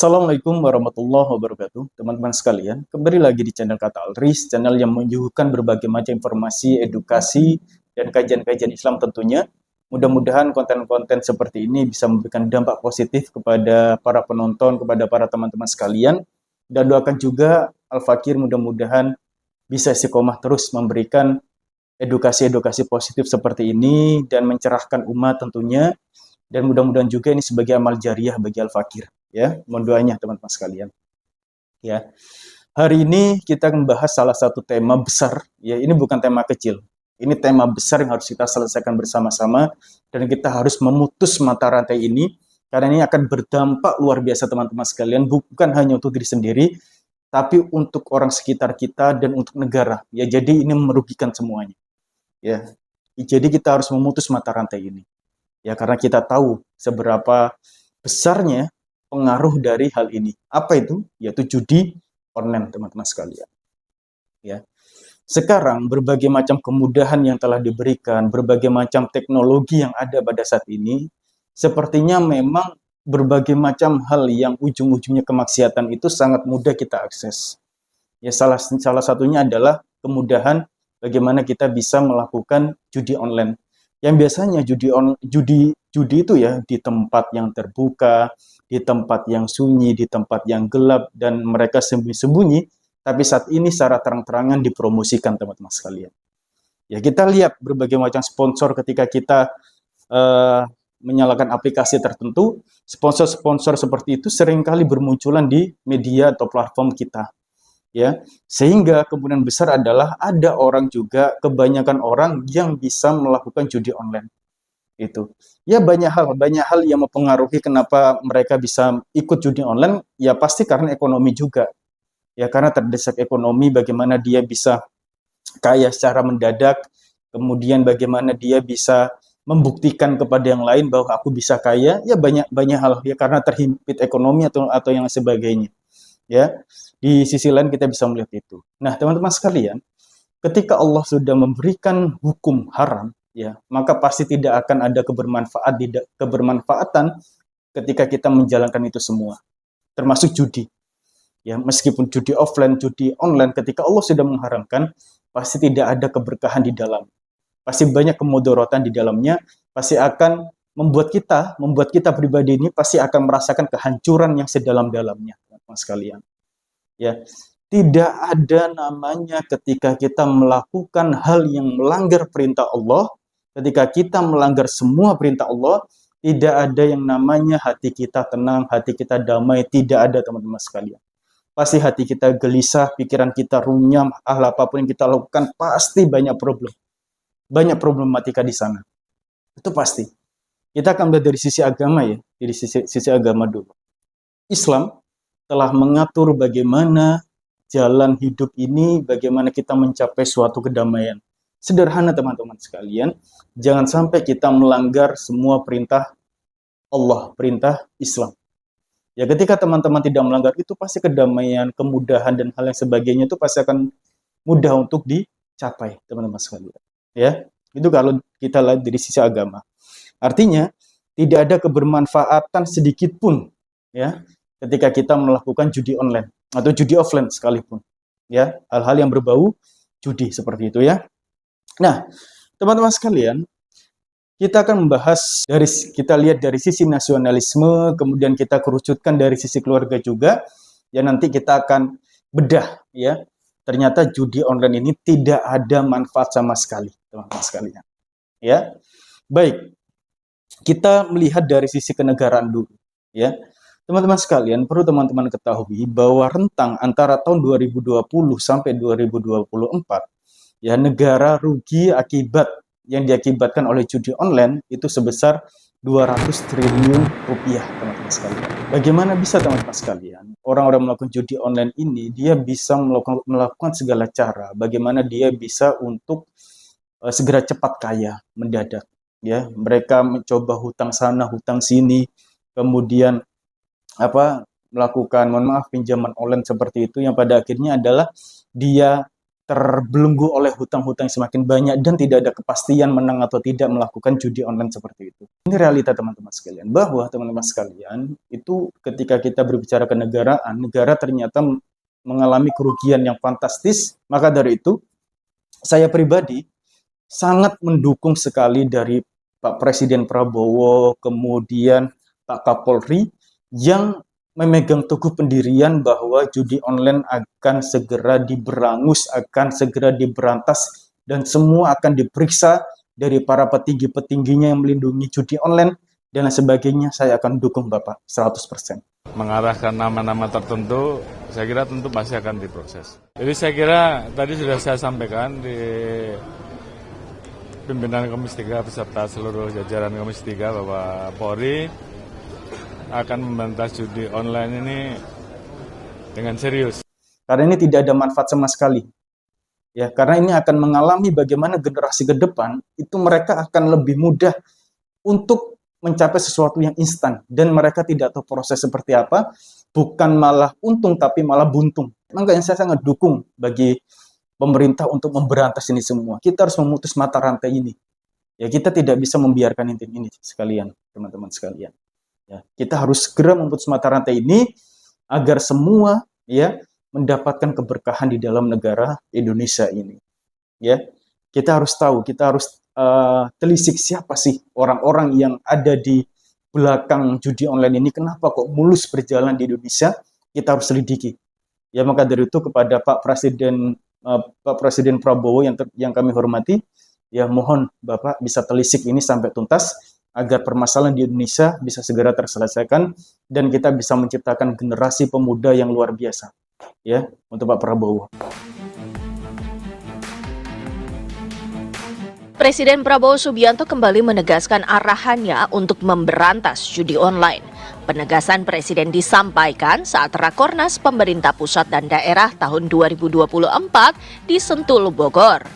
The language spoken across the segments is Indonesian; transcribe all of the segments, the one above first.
Assalamualaikum warahmatullahi wabarakatuh, teman-teman sekalian. Kembali lagi di channel Kata Alris, channel yang menyuguhkan berbagai macam informasi, edukasi, dan kajian-kajian Islam tentunya. Mudah-mudahan konten-konten seperti ini bisa memberikan dampak positif kepada para penonton, kepada para teman-teman sekalian. Dan doakan juga Al-Fakir mudah-mudahan bisa istiqomah terus memberikan edukasi-edukasi positif seperti ini dan mencerahkan umat tentunya. Dan mudah-mudahan juga ini sebagai amal jariah bagi Al-Fakir. Ya, mohon doanya teman-teman sekalian. Ya, hari ini kita akan membahas salah satu tema besar. Ya, ini bukan tema kecil. Ini tema besar yang harus kita selesaikan bersama-sama dan kita harus memutus mata rantai ini karena ini akan berdampak luar biasa teman-teman sekalian, bukan hanya untuk diri sendiri, tapi untuk orang sekitar kita dan untuk negara. Ya, jadi ini merugikan semuanya. Ya, jadi kita harus memutus mata rantai ini. Ya, karena kita tahu seberapa besarnya pengaruh dari hal ini. Apa itu? Yaitu judi online, teman-teman sekalian. Ya. Sekarang berbagai macam kemudahan yang telah diberikan, berbagai macam teknologi yang ada pada saat ini, sepertinya memang berbagai macam hal yang ujung-ujungnya kemaksiatan itu sangat mudah kita akses. Ya, salah satunya adalah kemudahan bagaimana kita bisa melakukan judi online. Yang biasanya judi itu ya di tempat yang terbuka, di tempat yang sunyi, di tempat yang gelap, dan mereka sembunyi-sembunyi, tapi saat ini secara terang-terangan dipromosikan teman-teman sekalian. Ya, kita lihat berbagai macam sponsor ketika kita menyalakan aplikasi tertentu, sponsor-sponsor seperti itu seringkali bermunculan di media atau platform kita. Ya, sehingga kemungkinan besar adalah ada orang juga, kebanyakan orang yang bisa melakukan judi online. Itu. Ya, banyak hal yang mempengaruhi kenapa mereka bisa ikut judi online, ya pasti karena ekonomi juga. Ya, karena terdesak ekonomi, bagaimana dia bisa kaya secara mendadak, kemudian bagaimana dia bisa membuktikan kepada yang lain bahwa aku bisa kaya, ya banyak hal ya karena terhimpit ekonomi atau yang sebagainya. Ya, di sisi lain kita bisa melihat itu. Nah, teman-teman sekalian, ketika Allah sudah memberikan hukum haram, ya, maka pasti tidak akan ada kebermanfaatan ketika kita menjalankan itu semua, termasuk judi. Ya, meskipun judi offline, judi online, ketika Allah sudah mengharamkan, pasti tidak ada keberkahan di dalam. Pasti banyak kemudorotan di dalamnya, pasti akan membuat kita pribadi ini pasti akan merasakan kehancuran yang sedalam-dalamnya, teman-teman sekalian. Ya, tidak ada namanya ketika kita melakukan hal yang melanggar perintah Allah, ketika kita melanggar semua perintah Allah, tidak ada yang namanya hati kita tenang, hati kita damai, tidak ada teman-teman sekalian. Pasti hati kita gelisah, pikiran kita runyam, hal apapun yang kita lakukan pasti banyak problematika di sana. Itu pasti. Kita akan melihat dari sisi agama ya, dari sisi agama dulu. Islam telah mengatur bagaimana jalan hidup ini, bagaimana kita mencapai suatu kedamaian. Sederhana teman-teman sekalian, jangan sampai kita melanggar semua perintah Allah, perintah Islam. Ya, ketika teman-teman tidak melanggar itu, pasti kedamaian, kemudahan, dan hal yang sebagainya itu pasti akan mudah untuk dicapai, teman-teman sekalian. Ya, itu kalau kita lihat dari sisi agama. Artinya, tidak ada kebermanfaatan sedikit pun, ya, ketika kita melakukan judi online atau judi offline sekalipun, ya, hal-hal yang berbau judi seperti itu ya. Nah, teman-teman sekalian, kita akan membahas kita lihat dari sisi nasionalisme, kemudian kita kerucutkan dari sisi keluarga juga, ya nanti kita akan bedah ya. Ternyata judi online ini tidak ada manfaat sama sekali, teman-teman sekalian. Ya, baik. Kita melihat dari sisi kenegaraan dulu, ya. Teman-teman sekalian, perlu teman-teman ketahui bahwa rentang antara tahun 2020 sampai 2024, ya, negara rugi akibat yang diakibatkan oleh judi online itu sebesar 200 triliun rupiah, teman-teman sekalian. Bagaimana bisa teman-teman sekalian, orang-orang melakukan judi online ini, dia bisa melakukan segala cara, bagaimana dia bisa untuk segera cepat kaya, mendadak. Ya, mereka mencoba hutang sana, hutang sini, kemudian melakukan, mohon maaf, pinjaman online seperti itu yang pada akhirnya adalah dia terbelenggu oleh hutang-hutang yang semakin banyak dan tidak ada kepastian menang atau tidak melakukan judi online seperti itu. Ini realita teman-teman sekalian, bahwa teman-teman sekalian itu ketika kita berbicara kenegaraan, negara ternyata mengalami kerugian yang fantastis. Maka dari itu, saya pribadi sangat mendukung sekali dari Pak Presiden Prabowo, kemudian Pak Kapolri, yang memegang teguh pendirian bahwa judi online akan segera diberangus, akan segera diberantas, dan semua akan diperiksa dari para petinggi-petingginya yang melindungi judi online, dan lain sebagainya. Saya akan dukung Bapak 100%. Mengarahkan nama-nama tertentu, saya kira tentu masih akan diproses. Jadi saya kira tadi sudah saya sampaikan di pimpinan Komisi 3 beserta seluruh jajaran Komisi 3 bahwa Polri akan membantah judi online ini dengan serius. Karena ini tidak ada manfaat sama sekali. Ya, karena ini akan mengalami bagaimana generasi ke depan itu mereka akan lebih mudah untuk mencapai sesuatu yang instan dan mereka tidak tahu proses seperti apa, bukan malah untung tapi malah buntung. Makanya saya sangat dukung bagi pemerintah untuk memberantas ini semua. Kita harus memutus mata rantai ini. Ya, kita tidak bisa membiarkan ini sekalian, teman-teman sekalian. Ya, kita harus segera memutus mata rantai ini agar semua ya mendapatkan keberkahan di dalam negara Indonesia ini. Ya, kita harus tahu, kita harus telisik siapa sih orang-orang yang ada di belakang judi online ini, kenapa kok mulus berjalan di Indonesia, kita harus selidiki. Ya, maka dari itu kepada Pak Presiden Prabowo yang kami hormati, ya mohon Bapak bisa telisik ini sampai tuntas agar permasalahan di Indonesia bisa segera terselesaikan dan kita bisa menciptakan generasi pemuda yang luar biasa. Ya, untuk Pak Prabowo. Presiden Prabowo Subianto kembali menegaskan arahannya untuk memberantas judi online. Penegasan Presiden disampaikan saat Rakornas pemerintah pusat dan daerah tahun 2024 di Sentul, Bogor.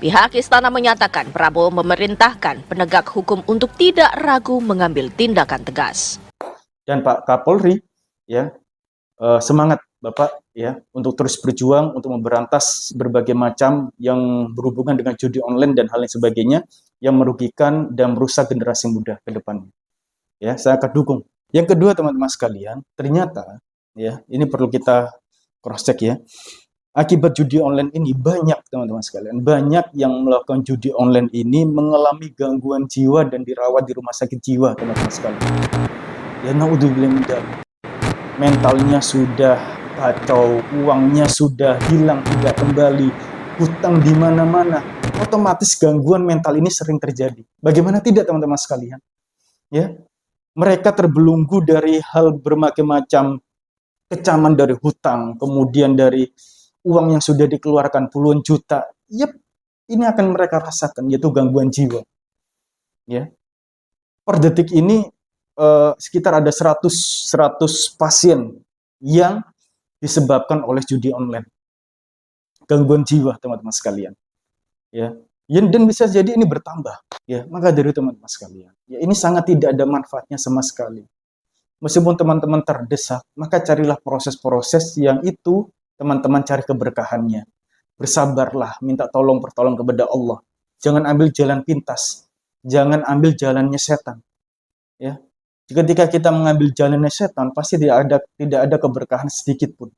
Pihak istana menyatakan Prabowo memerintahkan penegak hukum untuk tidak ragu mengambil tindakan tegas. Dan Pak Kapolri, ya semangat Bapak ya untuk terus berjuang untuk memberantas berbagai macam yang berhubungan dengan judi online dan hal lain sebagainya yang merugikan dan merusak generasi muda ke depannya. Ya, saya akan dukung. Yang kedua, teman-teman sekalian, ternyata ya ini perlu kita cross check ya. Akibat judi online ini banyak teman-teman sekalian, banyak yang melakukan judi online ini mengalami gangguan jiwa dan dirawat di rumah sakit jiwa, teman-teman sekalian. Ya naudzubillah min dzalik. Mentalnya sudah kacau, uangnya sudah hilang tidak kembali, hutang di mana-mana. Otomatis gangguan mental ini sering terjadi. Bagaimana tidak teman-teman sekalian? Ya, mereka terbelenggu dari hal berbagai macam kecaman dari hutang, kemudian dari uang yang sudah dikeluarkan puluhan juta. Yep, ini akan mereka rasakan yaitu gangguan jiwa. Ya. Per detik ini sekitar ada 100 pasien yang disebabkan oleh judi online. Gangguan jiwa teman-teman sekalian. Ya. Dan bisa jadi ini bertambah. Ya, maka dari teman-teman sekalian, ya ini sangat tidak ada manfaatnya sama sekali. Meskipun teman-teman terdesak, maka carilah proses-proses yang itu teman-teman cari keberkahannya. Bersabarlah, minta pertolong kepada Allah. Jangan ambil jalan pintas. Jangan ambil jalannya setan. Ya. Ketika kita mengambil jalannya setan, pasti tidak ada keberkahan sedikit pun.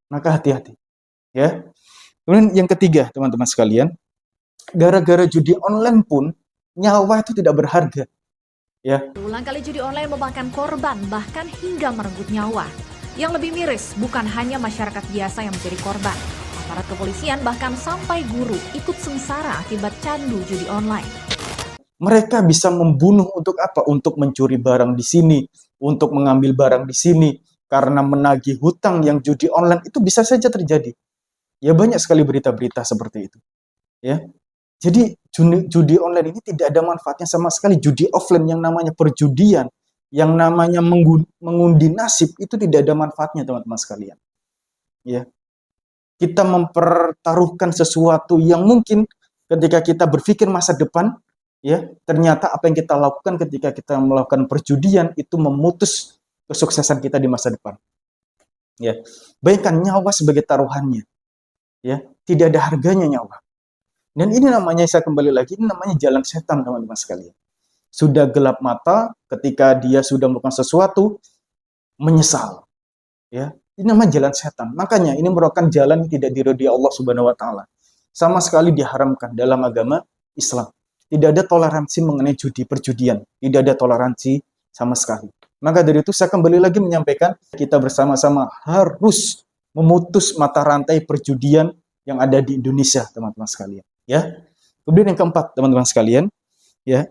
Maka hati-hati. Ya. Kemudian yang ketiga, teman-teman sekalian, gara-gara judi online pun nyawa itu tidak berharga. Ya. Ulang kali judi online memakan korban bahkan hingga merenggut nyawa. Yang lebih miris bukan hanya masyarakat biasa yang menjadi korban. Aparat kepolisian bahkan sampai guru ikut sengsara akibat candu judi online. Mereka bisa membunuh untuk apa? Untuk mencuri barang di sini, untuk mengambil barang di sini, karena menagih hutang yang judi online itu bisa saja terjadi. Ya banyak sekali berita-berita seperti itu. Ya, jadi judi online ini tidak ada manfaatnya sama sekali. Judi offline yang namanya perjudian, yang namanya mengundi nasib itu tidak ada manfaatnya teman-teman sekalian. Ya, kita mempertaruhkan sesuatu yang mungkin ketika kita berpikir masa depan. Ya, ternyata apa yang kita lakukan ketika kita melakukan perjudian itu memutus kesuksesan kita di masa depan. Ya, bayangkan nyawa sebagai taruhannya. Ya, tidak ada harganya nyawa. Dan ini namanya, saya kembali lagi, ini namanya jalan setan, teman-teman sekalian. Sudah gelap mata ketika dia sudah melakukan sesuatu, menyesal. Ya, ini namanya jalan setan. Makanya ini merupakan jalan yang tidak diridhoi Allah Subhanahu wa taala. Sama sekali diharamkan dalam agama Islam. Tidak ada toleransi mengenai judi, perjudian. Tidak ada toleransi sama sekali. Maka dari itu saya kembali lagi menyampaikan, kita bersama-sama harus memutus mata rantai perjudian yang ada di Indonesia, teman-teman sekalian. Ya. Kemudian yang keempat, teman-teman sekalian, ya,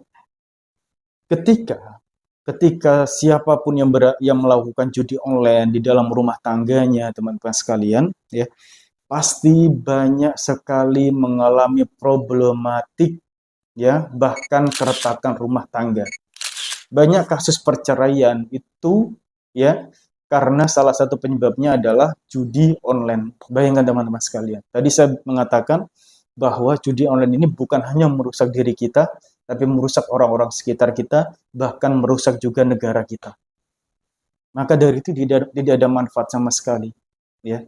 ketika siapapun yang melakukan judi online di dalam rumah tangganya, teman-teman sekalian, ya, pasti banyak sekali mengalami problematik, ya, bahkan keretakan rumah tangga. Banyak kasus perceraian itu, ya, karena salah satu penyebabnya adalah judi online. Bayangkan teman-teman sekalian. Tadi saya mengatakan bahwa judi online ini bukan hanya merusak diri kita, tapi merusak orang-orang sekitar kita, bahkan merusak juga negara kita. Maka dari itu tidak ada manfaat sama sekali, ya.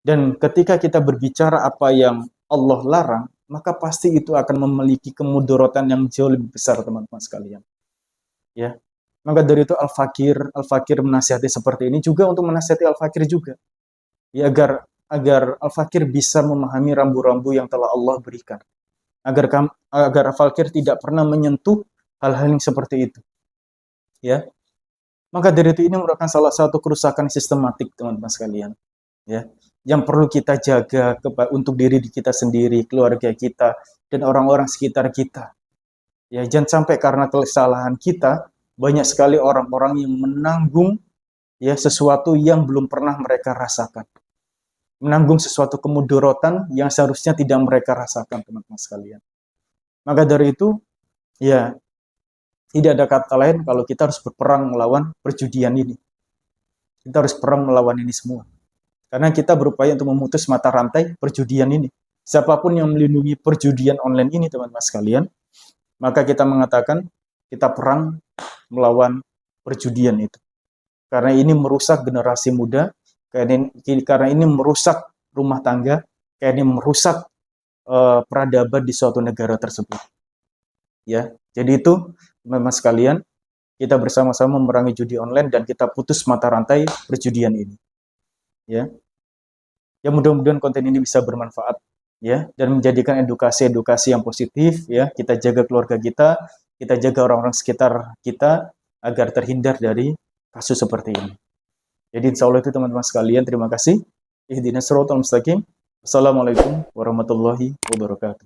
Dan ketika kita berbicara apa yang Allah larang, maka pasti itu akan memiliki kemudaratan yang jauh lebih besar, teman-teman sekalian. Ya, maka dari itu Al-Fakir menasihati seperti ini juga untuk menasihati Al-Fakir juga, ya, agar Al-Fakir bisa memahami rambu-rambu yang telah Allah berikan, agar Al-Fakir tidak pernah menyentuh hal-hal yang seperti itu, ya. Maka dari itu ini merupakan salah satu kerusakan sistematik, teman-teman sekalian, ya, yang perlu kita jaga untuk diri kita sendiri, keluarga kita, dan orang-orang sekitar kita. Ya, jangan sampai karena kesalahan kita, banyak sekali orang-orang yang menanggung, ya, sesuatu yang belum pernah mereka rasakan. Menanggung sesuatu kemudaratan yang seharusnya tidak mereka rasakan, teman-teman sekalian. Maka dari itu, ya, tidak ada kata lain kalau kita harus berperang melawan perjudian ini. Kita harus perang melawan ini semua. Karena kita berupaya untuk memutus mata rantai perjudian ini. Siapapun yang melindungi perjudian online ini, teman-teman sekalian, maka kita mengatakan kita perang melawan perjudian itu. Karena ini merusak generasi muda, karena ini merusak rumah tangga, karena ini merusak peradaban di suatu negara tersebut. Ya, jadi itu, teman-teman sekalian, kita bersama-sama memerangi judi online dan kita putus mata rantai perjudian ini. Ya, ya, mudah-mudahan konten ini bisa bermanfaat, ya, dan menjadikan edukasi yang positif, ya. Kita jaga keluarga kita jaga orang-orang sekitar kita agar terhindar dari kasus seperti ini. Jadi insya Allah itu, teman-teman sekalian, terima kasih. Ihdinas siratal mustaqim. Assalamualaikum warahmatullahi wabarakatuh.